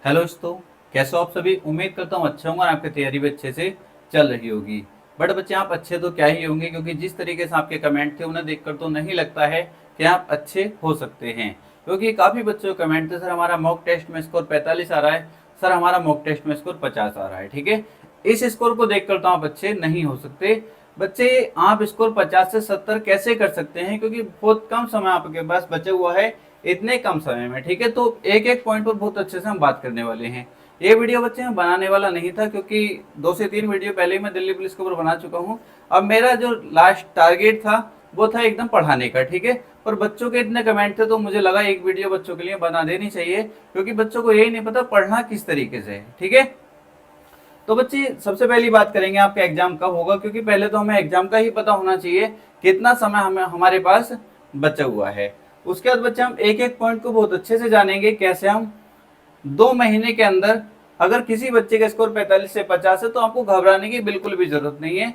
Hello दोस्तों, कैसे हो आप सभी। उम्मीद करता हूँ अच्छे होंगे और आपकी तैयारी भी अच्छे से चल रही होगी। बट बच्चे आप अच्छे तो क्या ही होंगे, क्योंकि जिस तरीके से आपके कमेंट थे उन्हें देखकर तो नहीं लगता है कि आप अच्छे हो सकते हैं। क्योंकि काफ़ी बच्चों के कमेंट थे, सर हमारा मॉक टेस्ट में स्कोर 45 आ रहा है, सर हमारा मॉक टेस्ट में स्कोर 50 आ रहा है। ठीक है, इस स्कोर को देखकर तो आप अच्छे नहीं हो सकते। बच्चे आप स्कोर 50 से 70 कैसे कर सकते हैं, क्योंकि बहुत कम समय आपके पास बचा हुआ है इतने कम समय में। ठीक है, तो एक एक पॉइंट पर बहुत अच्छे से हम बात करने वाले हैं। ये वीडियो बच्चे मैं बनाने वाला नहीं था, क्योंकि 2 से 3 वीडियो पहले ही मैं दिल्ली पुलिस के ऊपर बना चुका हूँ। अब मेरा जो लास्ट टारगेट था वो था एकदम पढ़ाने का। ठीक है, पर बच्चों के इतने कमेंट थे तो मुझे लगा एक वीडियो बच्चों के लिए बना देनी चाहिए, क्योंकि बच्चों को यही नहीं पता पढ़ना किस तरीके से है। ठीक है, तो बच्चे सबसे पहली बात करेंगे आपका एग्जाम कब होगा, क्योंकि पहले तो हमें एग्जाम का ही पता होना चाहिए कितना समय हमें हमारे पास बचा हुआ है। उसके बाद बच्चे हम एक एक पॉइंट को बहुत अच्छे से जानेंगे, कैसे हम 2 महीने के अंदर, अगर किसी बच्चे का स्कोर 45 से 50 है तो आपको घबराने की बिल्कुल भी जरूरत नहीं है।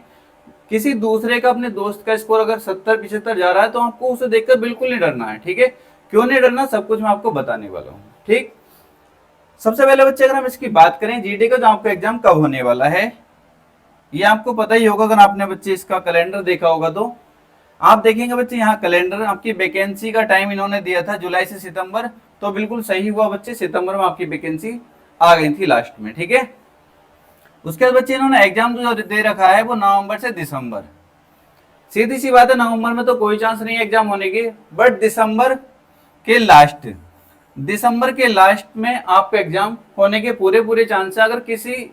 किसी दूसरे का, अपने दोस्त का स्कोर अगर 70-75 जा रहा है तो आपको उसे देखकर बिल्कुल नहीं डरना है। ठीक है, क्यों नहीं डरना, सब कुछ मैं आपको बताने वाला हूँ। ठीक, सबसे पहले बच्चे अगर हम इसकी बात करें जीडी का, जो आपका एग्जाम कब होने वाला है ये आपको पता ही होगा। अगर आपने बच्चे इसका कैलेंडर देखा होगा तो आप देखेंगे बच्चे, यहाँ कैलेंडर आपकी वैकेंसी का टाइम इन्होंने दिया था जुलाई से सितंबर, तो बिल्कुल सही हुआ बच्चे, सितंबर में आपकी वैकेंसी आ गई थी लास्ट में। ठीक है, उसके बाद बच्चे इन्होंने एग्जाम जो दे रखा है वो नवंबर से दिसंबर। सीधी सी बात है, नवंबर में तो कोई चांस नहीं है एग्जाम होने की, बट दिसंबर के लास्ट में आपका एग्जाम होने के पूरे पूरे चांस है। अगर किसी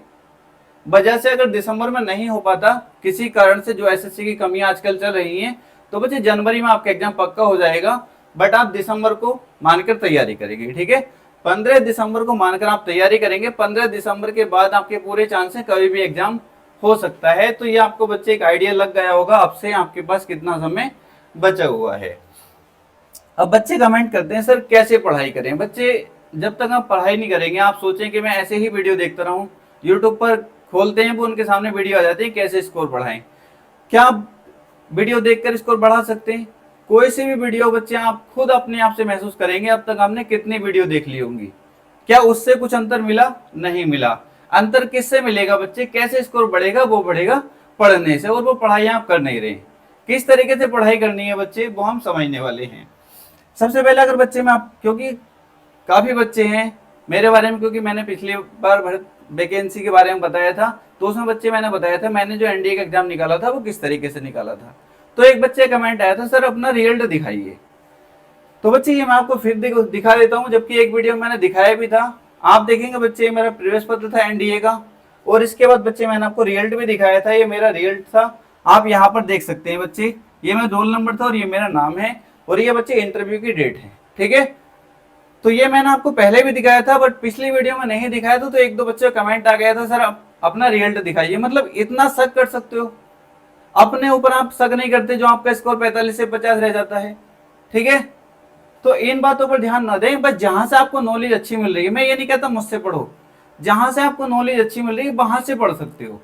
वजह से अगर दिसंबर में नहीं हो पाता, किसी कारण से, जो एसएससी की कमियां आजकल चल रही हैं, तो बच्चे जनवरी में आपका एग्जाम पक्का हो जाएगा। बट आप दिसंबर को मानकर तैयारी करेंगे। ठीक है, 15 दिसंबर को मानकर आप तैयारी करेंगे। 15 दिसंबर के बाद आपके पूरे चांस है कभी भी एग्जाम हो सकता है। तो ये आपको बच्चे एक आइडिया लग गया होगा अब से आपके पास कितना समय बचा हुआ है। अब बच्चे कमेंट करते हैं, सर कैसे पढ़ाई करें। बच्चे जब तक आप पढ़ाई नहीं करेंगे, आप सोचें कि मैं ऐसे ही वीडियो देखता रहूं, यूट्यूब पर खोलते हैं वो उनके सामने वीडियो आ जाती है कैसे स्कोर बढ़ाएं। क्या आप वीडियो देखकर स्कोर बढ़ा सकते हैं? कोई सी भी वीडियो बच्चे आप खुद अपने आप से महसूस करेंगे अब तक आपने कितनी वीडियो देख ली होंगी, क्या उससे कुछ अंतर मिला? नहीं मिला। अंतर किससे मिलेगा बच्चे, कैसे स्कोर बढ़ेगा? वो बढ़ेगा पढ़ने से, और वो पढ़ाई आप कर नहीं रहे। किस तरीके से पढ़ाई करनी है बच्चे, वो हम समझने वाले हैं। सबसे पहले अगर बच्चे में आप, क्योंकि काफी बच्चे हैं मेरे बारे में, क्योंकि मैंने पिछली बार वैकेंसी के बारे में बताया था, तो उसमें बच्चे मैंने बताया था मैंने जो एनडीए का एग्जाम निकाला था वो किस तरीके से निकाला था। तो एक बच्चे कमेंट आया था, सर अपना रिजल्ट दिखाइए। तो बच्चे ये मैं आपको फिर दिखा देता हूँ, जबकि एक वीडियो में मैंने दिखाया भी था। आप देखेंगे बच्चे, मेरा प्रीवियस पत्र था एनडीए का, और इसके बाद बच्चे मैंने आपको रिजल्ट भी दिखाया था। ये मेरा रिजल्ट था, आप यहाँ पर देख सकते हैं बच्चे, ये मेरा रोल नंबर था और ये मेरा नाम है, और ये बच्चे इंटरव्यू की डेट है। ठीक है, तो ये मैंने आपको पहले भी दिखाया था, बट पिछली वीडियो में नहीं दिखाया था, तो एक दो बच्चे कमेंट आ गया था, सर अपना रिजल्ट दिखाइए। मतलब इतना शक कर सकते हो? अपने ऊपर आप शक नहीं करते जो आपका स्कोर 45 से 50 रह जाता है। ठीक है, तो इन बातों पर ध्यान न दें। बस जहां से आपको नॉलेज अच्छी मिल रही है, मैं ये नहीं कहता मुझसे पढ़ो, जहां से आपको नॉलेज अच्छी मिल रही है वहां से पढ़ सकते हो।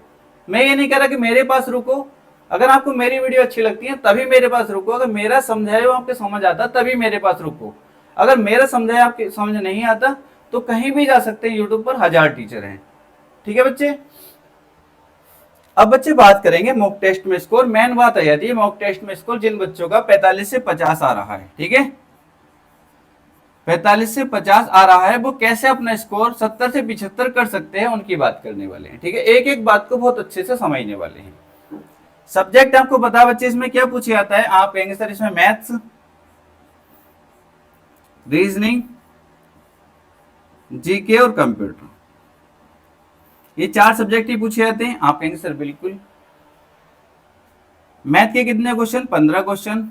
मैं ये नहीं कह रहा कि मेरे पास रुको, अगर आपको मेरी वीडियो अच्छी लगती है तभी मेरे पास रुको, अगर मेरा समझाया हुआ आपके समझ आता तभी मेरे पास रुको, अगर मेरा समझाया आपके समझ नहीं आता तो कहीं भी जा सकते हैं, यूट्यूब पर 1000 टीचर हैं। ठीक है बच्चे, अब बच्चे बात करेंगे मॉक टेस्ट में स्कोर। मेन बात आ जाती है मॉक टेस्ट में स्कोर जिन बच्चों का 45 से 50 आ रहा है। ठीक है, 45 से 50 आ रहा है, वो कैसे अपना स्कोर 70 से 75 कर सकते हैं, उनकी बात करने वाले हैं। ठीक है, एक एक बात को बहुत अच्छे से समझने वाले हैं। सब्जेक्ट आपको बता बच्चे इसमें क्या पूछे जाता है, आप कहेंगे सर इसमें मैथ्स, रीजनिंग, जीके और कंप्यूटर, ये 4 सब्जेक्ट ही पूछे जाते हैं। आप कहेंगे सर बिल्कुल। मैथ के कितने क्वेश्चन? 15 क्वेश्चन,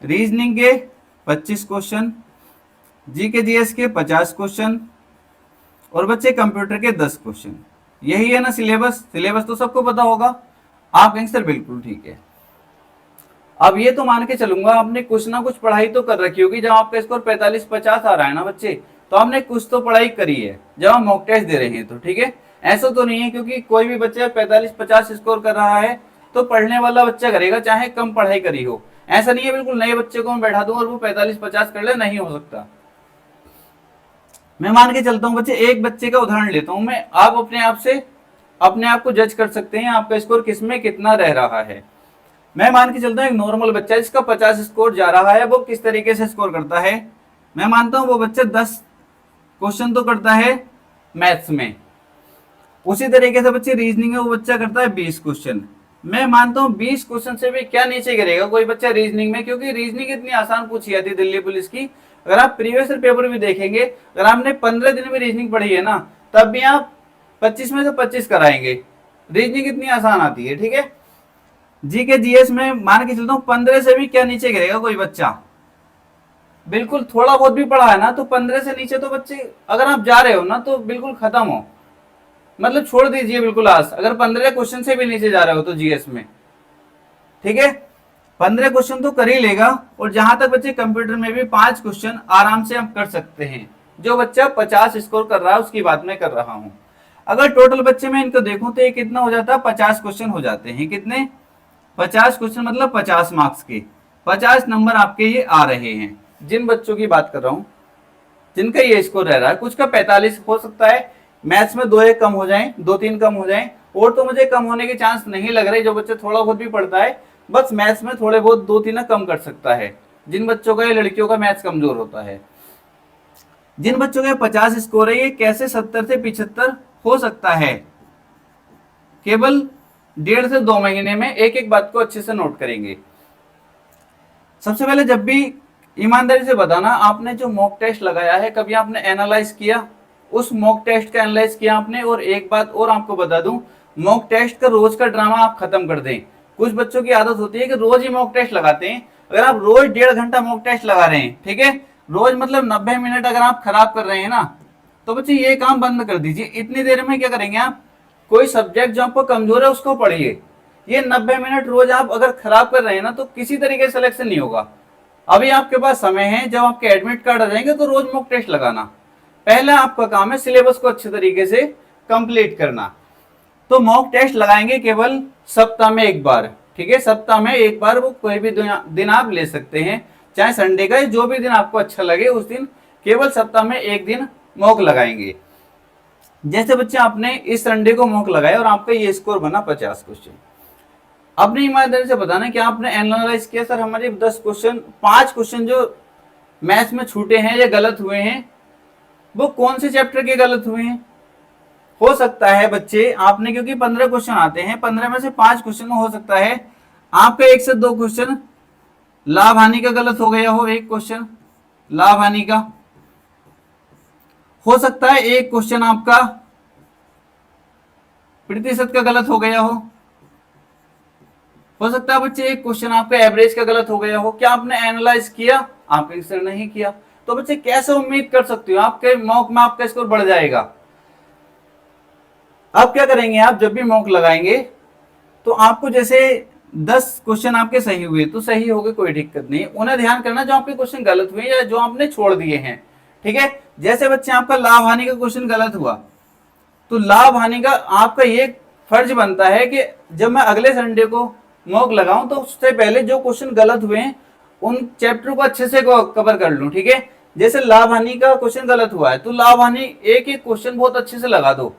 रीजनिंग के 25 क्वेश्चन, जीके जीएस के 50 क्वेश्चन, और बच्चे कंप्यूटर के 10 क्वेश्चन। यही है ना सिलेबस? सिलेबस तो सबको पता होगा। आप कहेंगे सर बिल्कुल ठीक है। अब ये तो मान के चलूंगा आपने कुछ ना कुछ पढ़ाई तो कर रखी होगी। जब आपका स्कोर 45-50 आ रहा है ना बच्चे, तो आपने कुछ तो पढ़ाई करी है जब आप मॉक टेस्ट दे रहे हैं तो। ठीक है, ऐसा तो नहीं है क्योंकि कोई भी बच्चा 45-50 स्कोर कर रहा है तो पढ़ने वाला बच्चा करेगा, चाहे कम पढ़ाई करी हो। ऐसा नहीं है बिल्कुल नए बच्चे को मैं बैठा दूं और वो 45-50 कर ले, नहीं हो सकता। मैं मान के चलता हूं बच्चे, एक बच्चे का उदाहरण लेता हूं मैं, आप अपने आप को जज कर सकते हैं आपका स्कोर किसमें कितना रह रहा है। मैं मान के चलता हूं एक नॉर्मल बच्चा जिसका 50 स्कोर जा रहा है, वो किस तरीके से स्कोर करता है। मैं मानता हूं वो बच्चा 10 क्वेश्चन तो करता है मैथ्स में, उसी तरीके से बच्चे रीजनिंग में वो बच्चा करता है 20 क्वेश्चन। मैं मानता हूं 20 क्वेश्चन से भी क्या नीचे गिरेगा कोई बच्चा रीजनिंग में, क्योंकि रीजनिंग इतनी आसान पूछी जाती है दिल्ली पुलिस की। अगर आप प्रीवियस पेपर भी देखेंगे, अगर आपने 15 दिन में रीजनिंग पढ़ी है ना, तब भी आप 25 में से 25 कराएंगे। रीजनिंग इतनी आसान आती है, ठीक है। जीके जीएस में मान के चलता हूँ 15 से भी क्या नीचे गिरेगा कोई बच्चा, बिल्कुल थोड़ा बहुत भी पढ़ा है ना तो 15 से नीचे तो बच्चे, अगर आप जा रहे हो ना तो बिल्कुल खत्म हो, मतलब छोड़ दीजिए बिल्कुल आस, अगर 15 क्वेश्चन से भी नीचे जा रहे हो तो जीएस में, ठीक है। 15 क्वेश्चन तो कर ही लेगा। और जहां तक बच्चे कंप्यूटर में भी 5 क्वेश्चन आराम से हम कर सकते हैं। जो बच्चा 50 स्कोर कर रहा है उसकी बात मैं कर रहा हूं। अगर टोटल बच्चे में इनको देखूं तो ये कितना हो जाता है, 50 क्वेश्चन हो जाते हैं। कितने, 50 क्वेश्चन मतलब 50 मार्क्स के 50 नंबर आपके ये आ रहे हैं। जिन बच्चों की बात कर रहा हूं जिनका ये स्कोर रह रहा है, कुछ का 45 हो सकता है, मैथ्स में 2-1 कम हो जाए, 2-3 कम हो जाए, और तो मुझे कम होने के चांस नहीं लग रहे। जो बच्चा थोड़ा बहुत भी पढ़ता है बस मैथ्स में थोड़े बहुत 2-3 कम कर सकता है, जिन बच्चों का या लड़कियों का मैथ्स कमजोर होता है। जिन बच्चों के 50 स्कोर है, ये कैसे 70 से 75 हो सकता है, केवल 1.5 से 2 महीने में। एक एक बात को अच्छे से नोट करेंगे। सबसे पहले जब भी ईमानदारी से बताना, आपने जो मॉक टेस्ट लगाया है कभी आपने एनालाइज किया, उस मॉक टेस्ट का एनालाइज किया आपने। और एक बात और आपको बता दूं, मॉक टेस्ट का रोज का ड्रामा आप खत्म कर दें। कुछ बच्चों की आदत होती है कि रोज ही मॉक टेस्ट लगाते हैं। अगर आप रोज 1.5 घंटा मॉक टेस्ट लगा रहे हैं, ठीक है, रोज मतलब 90 मिनट अगर आप खराब कर रहे हैं ना, तो बच्चे ये काम बंद कर दीजिए। इतनी देर में क्या करेंगे आप, कोई सब्जेक्ट जो आपको कमजोर है उसको पढ़िए। ये 90 मिनट रोज आप अगर खराब कर रहे हैं ना तो किसी तरीके से सिलेक्शन नहीं होगा। अभी आपके पास समय है, जब आपके एडमिट कार्ड आ जाएंगे तो रोज मॉक टेस्ट लगाना। पहला आपका काम है सिलेबस को अच्छे तरीके से कंप्लीट करना। तो मॉक टेस्ट लगाएंगे केवल सप्ताह में एक बार, ठीक है, सप्ताह में एक बार। वो कोई भी दिन आप ले सकते हैं, चाहे संडे का, जो भी दिन आपको अच्छा लगे उस दिन, केवल सप्ताह में एक दिन मॉक लगाएंगे। जैसे बच्चे आपने इस संडे को मॉक लगाया और आपका ये स्कोर बना 50 क्वेश्चन। अपनी ईमानदारी से बताना कि आपने एनालाइज किया, सर हमारे 10 क्वेश्चन, 5 क्वेश्चन जो मैथ्स में छूटे हैं या गलत हुए हैं, वो कौन से चैप्टर के गलत हुए हैं। हो सकता है बच्चे आपने, क्योंकि 15 क्वेश्चन आते हैं, 15 में से 5 क्वेश्चन हो सकता है आपका 1 से 2 क्वेश्चन लाभ हानि का गलत हो गया हो। एक क्वेश्चन लाभ हानि का हो सकता है, एक क्वेश्चन आपका प्रतिशत का गलत हो गया हो सकता है बच्चे एक क्वेश्चन आपका एवरेज का गलत हो गया हो। क्या आपने एनालाइज किया, आपने सर नहीं किया, तो बच्चे कैसे उम्मीद कर सकते हो आपके मॉक में आपका स्कोर बढ़ जाएगा। अब क्या करेंगे आप, जब भी मॉक लगाएंगे तो आपको जैसे 10 क्वेश्चन आपके सही हुए तो सही हो गए, कोई दिक्कत नहीं, उन्हें ध्यान करना जो आपके क्वेश्चन गलत हुए या जो आपने छोड़ दिए हैं, ठीक है। जैसे बच्चे आपका लाभ हानि का क्वेश्चन गलत हुआ, तो लाभ हानि का आपका ये फर्ज बनता है कि जब मैं अगले संडे को मॉक लगाऊं तो उससे पहले जो क्वेश्चन गलत हुए हैं उन चैप्टर को अच्छे से कवर कर लूं, ठीक है। जैसे लाभ हानि का क्वेश्चन गलत हुआ है तो लाभ हानि एक एक क्वेश्चन बहुत अच्छे से लगा दो।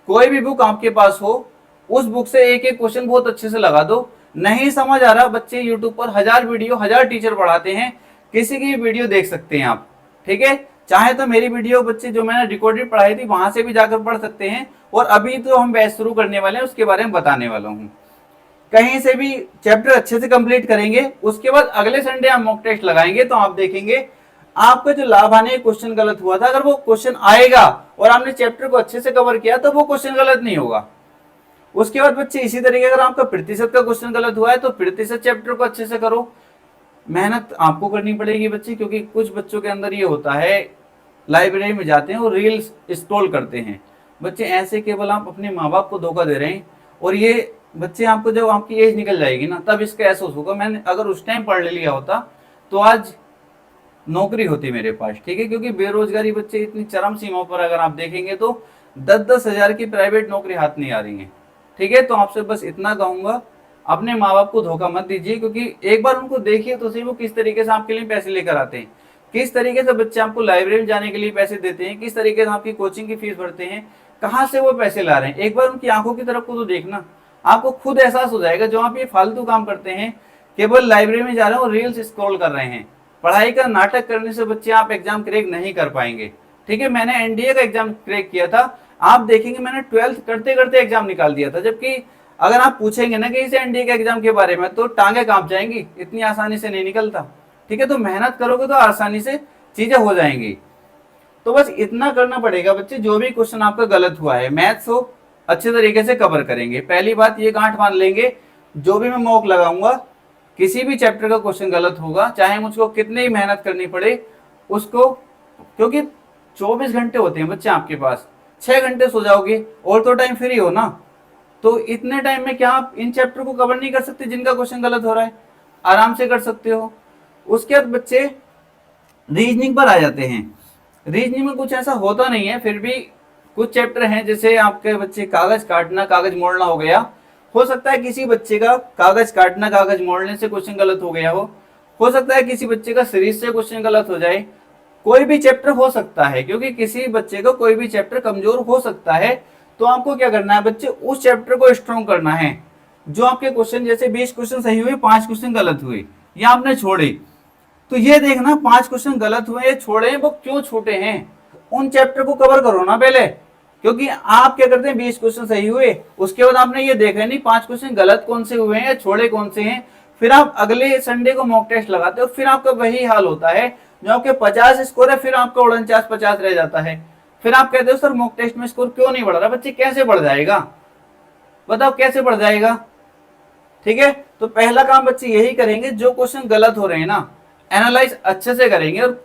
कोई भी बुक आपके पास हो, उस बुक से एक एक क्वेश्चन बहुत अच्छे से लगा दो। नहीं समझ आ रहा, बच्चे यूट्यूब पर 1000 वीडियो 1000 टीचर पढ़ाते हैं, किसी की वीडियो देख सकते हैं आप, ठीक है। चाहे तो मेरी वीडियो बच्चे जो मैंने रिकॉर्डेड पढ़ाई थी वहां से भी जाकर पढ़ सकते हैं। और अभी तो हम बैच शुरू करने वाले हैं, उसके बारे में बताने वाला हूँ। कहीं से भी चैप्टर अच्छे से कंप्लीट करेंगे, उसके बाद अगले संडे आप मॉक टेस्ट लगाएंगे तो आप देखेंगे आपका जो लाभ हानि क्वेश्चन गलत हुआ था, अगर वो क्वेश्चन आएगा और आपने चैप्टर को अच्छे से कवर किया तो वो क्वेश्चन गलत नहीं होगा। उसके बाद बच्चे इसी तरीके अगर आपका प्रतिशत का क्वेश्चन गलत हुआ है तो प्रतिशत चैप्टर को अच्छे से करो। मेहनत आपको करनी पड़ेगी बच्चे, क्योंकि कुछ बच्चों के अंदर ये होता है, लाइब्रेरी में जाते हैं और रील्स स्क्रॉल करते हैं। बच्चे ऐसे केवल आप अपने माँ बाप को धोखा दे रहे हैं। और ये बच्चे आपको जब आपकी एज निकल जाएगी ना तब इसका एहसास होगा, मैंने अगर उस टाइम पढ़ लिया होता तो आज नौकरी होती मेरे पास, ठीक है। क्योंकि बेरोजगारी बच्चे इतनी चरम सीमा पर अगर आप देखेंगे तो 10-10 हजार की प्राइवेट नौकरी हाथ नहीं आ रही है, ठीक है। तो आपसे बस इतना कहूंगा, अपने माँ बाप को धोखा मत दीजिए, क्योंकि एक बार उनको देखिए तो सही वो किस तरीके से आपके लिए पैसे लेकर आते हैं, किस तरीके से बच्चे आपको लाइब्रेरी में जाने के लिए पैसे देते हैं, किस तरीके से आपकी कोचिंग की फीस भरते हैं, कहाँ से वो पैसे ला रहे हैं। एक बार उनकी आंखों की तरफ को तो देखना, आपको खुद एहसास हो जाएगा। जो आप ये फालतू काम करते हैं, केवल लाइब्रेरी में जा रहे हैं और रील्स स्क्रॉल कर रहे हैं, पढ़ाई का नाटक करने से बच्चे आप एग्जाम क्रैक नहीं कर पाएंगे। ठीक है, मैंने एनडीए का एग्जाम क्रैक किया था, आप देखेंगे मैंने 12th करते करते एग्जाम निकाल दिया था। जबकि अगर आप पूछेंगे ना कि इस एनडीए के एग्जाम के बारे में, तो टांगे कांप जाएंगी, इतनी आसानी से नहीं निकलता। ठीक है, तो मेहनत करोगे तो आसानी से चीजें हो जाएंगी। तो बस इतना करना पड़ेगा बच्चे, जो भी क्वेश्चन आपका गलत हुआ है मैथ्स हो अच्छे तरीके से कवर करेंगे। पहली बात ये गांठ मान लेंगे, जो भी मैं मॉक लगाऊंगा, किसी भी चैप्टर का क्वेश्चन गलत होगा, चाहे मुझको कितनी ही मेहनत करनी पड़े उसको, क्योंकि 24 घंटे होते हैं बच्चे आपके पास, 6 घंटे सो जाओगे और तो टाइम फ्री हो ना, तो इतने टाइम में क्या आप इन चैप्टर को कवर नहीं कर सकते जिनका क्वेश्चन गलत हो रहा है? आराम से कर सकते हो। उसके बाद बच्चे रीजनिंग पर आ जाते हैं। रीजनिंग में कुछ ऐसा होता नहीं है, फिर भी कुछ चैप्टर हैं, जैसे आपके बच्चे कागज काटना कागज मोड़ना हो गया, हो सकता है किसी बच्चे का कागज काटना कागज मोड़ने से क्वेश्चन गलत हो गया हो सकता है किसी बच्चे का सीरीज से क्वेश्चन गलत हो जाए, कोई भी चैप्टर हो सकता है, क्योंकि किसी बच्चे को कोई भी चैप्टर कमजोर हो सकता है। तो आपको क्या करना है बच्चे, उस चैप्टर को स्ट्रॉन्ग करना है। जो आपके क्वेश्चन जैसे 20 क्वेश्चन सही हुए, 5 क्वेश्चन गलत हुए या आपने छोड़े, तो ये देखना 5 क्वेश्चन गलत हुए या छोड़े वो क्यों छूटे हैं, उन चैप्टर को कवर करो ना पहले। क्योंकि आप क्या करते हैं, 20 क्वेश्चन सही हुए, उसके बाद आपने ये देखा नहीं 5 क्वेश्चन गलत कौन से हुए हैं या छोड़े कौन से हैं, फिर आप अगले संडे को मॉक टेस्ट लगाते हो, फिर आपका वही हाल होता है। जो आपके 50 स्कोर है, फिर आपका 49-50 रह जाता है। फिर आप कहते हो सर मॉक टेस्ट में स्कोर क्यों नहीं बढ़ रहा? बच्चे कैसे बढ़ जाएगा, बताओ कैसे बढ़ जाएगा? ठीक है, तो पहला काम बच्चे यही करेंगे, जो क्वेश्चन गलत हो रहे हैं ना, एनालाइज अच्छे से करेंगे। और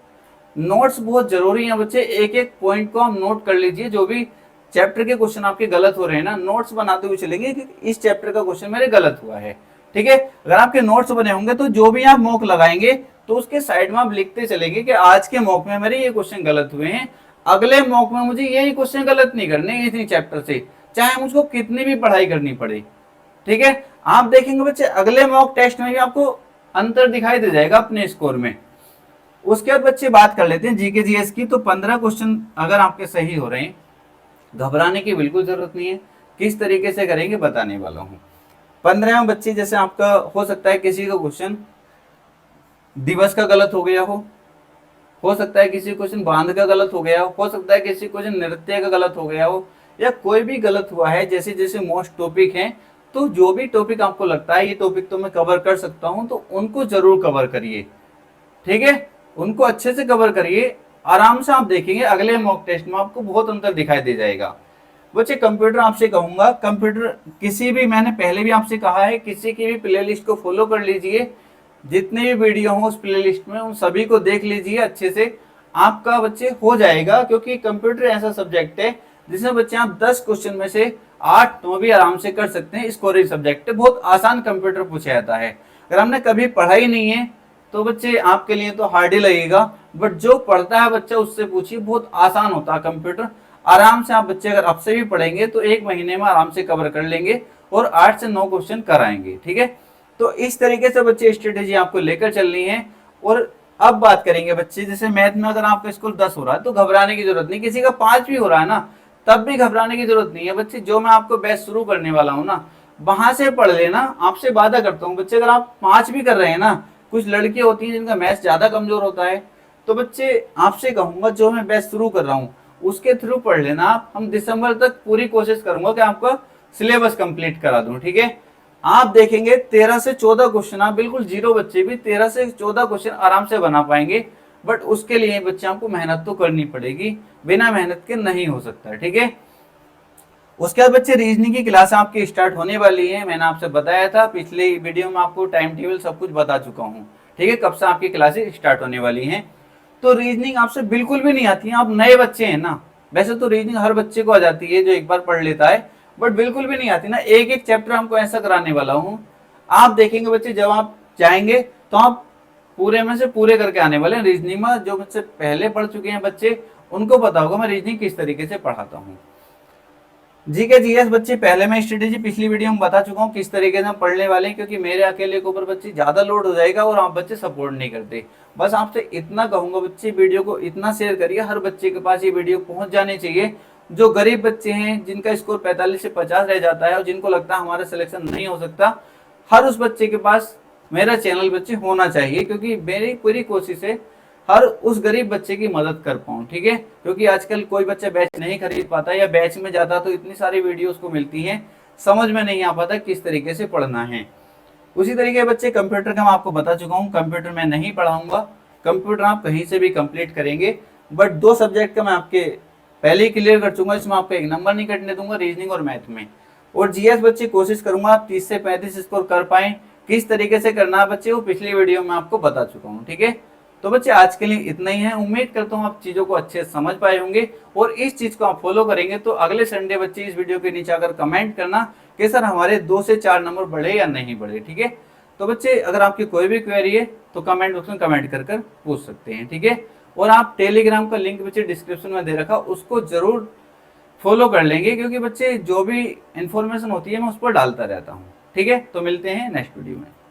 नोट्स बहुत जरूरी है बच्चे, एक एक पॉइंट को हम नोट कर लीजिए। जो भी चैप्टर के क्वेश्चन आपके गलत हो रहे हैं ना, नोट्स बनाते हुए चलेंगे कि इस चैप्टर का क्वेश्चन मेरे गलत हुआ है। ठीक है, अगर आपके नोट्स बने होंगे तो जो भी आप मॉक लगाएंगे तो उसके साइड में आप लिखते चलेंगे कि आज के मॉक में मेरे ये क्वेश्चन गलत हुए हैं, अगले मॉक में मुझे यही क्वेश्चन गलत नहीं करने इतनी चैप्टर से, चाहे मुझको कितनी भी पढ़ाई करनी पड़े। ठीक है, आप देखेंगे बच्चे अगले मॉक टेस्ट में भी आपको अंतर दिखाई दे जाएगा अपने स्कोर में। उसके बाद बच्चे बात कर लेते हैं जीके जीएस की। तो 15 क्वेश्चन अगर आपके सही हो रहे हैं, घबराने की बिल्कुल जरूरत नहीं है, किस तरीके से करेंगे बताने वाला हूं। 15 बच्चे जैसे आपका हो सकता है किसी का क्वेश्चन दिवस का गलत हो गया हो सकता है किसी क्वेश्चन बांध का गलत हो गया हो सकता है किसी क्वेश्चन नृत्य का गलत हो गया हो, या कोई भी गलत हुआ है। जैसे जैसे मोस्ट टॉपिक हैं, तो जो भी टॉपिक आपको लगता है ये टॉपिक तो मैं कवर कर सकता हूं, तो उनको जरूर कवर करिए। ठीक है, उनको अच्छे से कवर करिए, आराम से आप देखेंगे अगले मॉक टेस्ट में आपको बहुत अंतर दिखाई दे जाएगा। बच्चे कंप्यूटर आपसे कहूंगा, कंप्यूटर किसी भी, मैंने पहले भी आपसे कहा है, किसी की भी प्लेलिस्ट को फॉलो कर लीजिए, जितने भी वीडियो हो उस प्लेलिस्ट में उन सभी को देख लीजिए अच्छे से, आपका बच्चे हो जाएगा। क्योंकि कंप्यूटर ऐसा सब्जेक्ट है जिसमें बच्चे आप 10 क्वेश्चन में से 8-9 भी आराम से कर सकते हैं। स्कोरिंग सब्जेक्ट है, बहुत आसान कंप्यूटर पूछा जाता है। अगर हमने कभी पढ़ाई नहीं है तो बच्चे आपके लिए तो हार्ड ही लगेगा, बट जो पढ़ता है बच्चा उससे पूछिए, बहुत आसान होता है कंप्यूटर। आराम से आप बच्चे अगर अब से भी पढ़ेंगे तो 1 महीने में आराम से कवर कर लेंगे और 8 से 9 क्वेश्चन कराएंगे। ठीक है, तो इस तरीके से बच्चे स्ट्रेटेजी आपको लेकर चलनी है। और अब बात करेंगे बच्चे, जैसे मैथ में अगर आपका स्कोर 10 हो रहा है तो घबराने की जरूरत नहीं, किसी का 5 भी हो रहा है ना तब भी घबराने की जरूरत नहीं है बच्चे। जो मैं आपको बेस्ट शुरू करने वाला हूँ ना, वहां से पढ़ लेना, आपसे वादा करता हूँ बच्चे। अगर आप 5 भी कर रहे हैं ना, कुछ लड़कियां होती हैं जिनका मैथ्स ज्यादा कमजोर होता है, तो बच्चे आपसे कहूंगा जो मैं बेस्ट शुरू कर रहा हूँ उसके थ्रू पढ़ लेना आप। हम दिसंबर तक पूरी कोशिश करूंगा कि आपका सिलेबस कंप्लीट करा दूं। ठीक है, आप देखेंगे 13 से 14 क्वेश्चन, आप बिल्कुल जीरो बच्चे भी 13 से 14 क्वेश्चन आराम से बना पाएंगे। बट उसके लिए बच्चे आपको मेहनत तो करनी पड़ेगी, बिना मेहनत के नहीं हो सकता। ठीक है, उसके बाद बच्चे रीजनिंग की क्लास आपकी स्टार्ट होने वाली है। मैंने आपसे बताया था पिछले वीडियो में, आपको टाइम टेबल सब कुछ बता चुका हूँ। ठीक है, कब से आपकी क्लासेस स्टार्ट होने वाली हैं। तो रीजनिंग आपसे बिल्कुल भी नहीं आती है, आप नए बच्चे हैं ना। वैसे तो रीजनिंग हर बच्चे को आ जाती है जो एक बार पढ़ लेता है, बट बिल्कुल भी नहीं आती ना। एक एक चैप्टर हमको ऐसा कराने वाला हूँ, आप देखेंगे बच्चे जब आप जाएंगे तो आप पूरे में से पूरे करके आने वाले हैं। रीजनिंग में जो बच्चे पहले पढ़ चुके हैं बच्चे, उनको पता होगा मैं रीजनिंग किस तरीके से पढ़ाता हूँ। जीके जीएस बच्चे पहले मैं स्ट्रेटेजी पिछली वीडियो में बता चुका हूँ किस तरीके से हम पढ़ने वाले हैं, क्योंकि मेरे अकेले के ऊपर बच्चे ज्यादा लोड हो जाएगा और आप बच्चे सपोर्ट नहीं करते। बस आपसे इतना कहूंगा बच्चे, वीडियो को इतना शेयर करिए, हर बच्चे के पास ये वीडियो पहुंच जानी चाहिए। जो गरीब बच्चे हैं जिनका स्कोर 45 से 50 रह जाता है और जिनको लगता है हमारा सिलेक्शन नहीं हो सकता, हर उस बच्चे के पास मेरा चैनल बच्चे होना चाहिए, क्योंकि मेरी पूरी कोशिश है हर उस गरीब बच्चे की मदद कर पाऊं। ठीक है, क्योंकि आजकल कोई बच्चा बैच नहीं खरीद पाता या बैच में जाता तो इतनी सारी वीडियोस को मिलती हैं, समझ में नहीं आ पाता किस तरीके से पढ़ना है। उसी तरीके बच्चे कंप्यूटर का मैं आपको बता चुका हूँ, कंप्यूटर मैं नहीं पढ़ाऊंगा, कंप्यूटर आप कहीं से भी कंप्लीट करेंगे। बट 2 सब्जेक्ट का मैं आपके पहले ही क्लियर कर चुका, इसमें आपको एक नंबर नहीं कटने दूंगा, रीजनिंग और मैथ में। और जीएस बच्चे कोशिश करूंगा आप 30 से 35 स्कोर कर पाए। किस तरीके से करना है बच्चे वो पिछली वीडियो में आपको बता चुका हूँ। ठीक है, तो बच्चे आज के लिए इतना ही है। उम्मीद करता हूँ आप चीजों को अच्छे से समझ पाए होंगे और इस चीज को आप फॉलो करेंगे तो अगले संडे बच्चे इस वीडियो के नीचे आकर कमेंट करना कि सर हमारे 2 से 4 नंबर बढ़े या नहीं बढ़े। ठीक है, तो बच्चे अगर आपकी कोई भी क्वेरी है तो कमेंट बॉक्स में कमेंट कर पूछ सकते हैं। ठीक है, और आप टेलीग्राम का लिंक बच्चे डिस्क्रिप्शन में दे रखा, उसको जरूर फॉलो कर लेंगे, क्योंकि बच्चे जो भी इंफॉर्मेशन होती है मैं उस पर डालता रहता हूँ। ठीक है, तो मिलते हैं नेक्स्ट वीडियो में।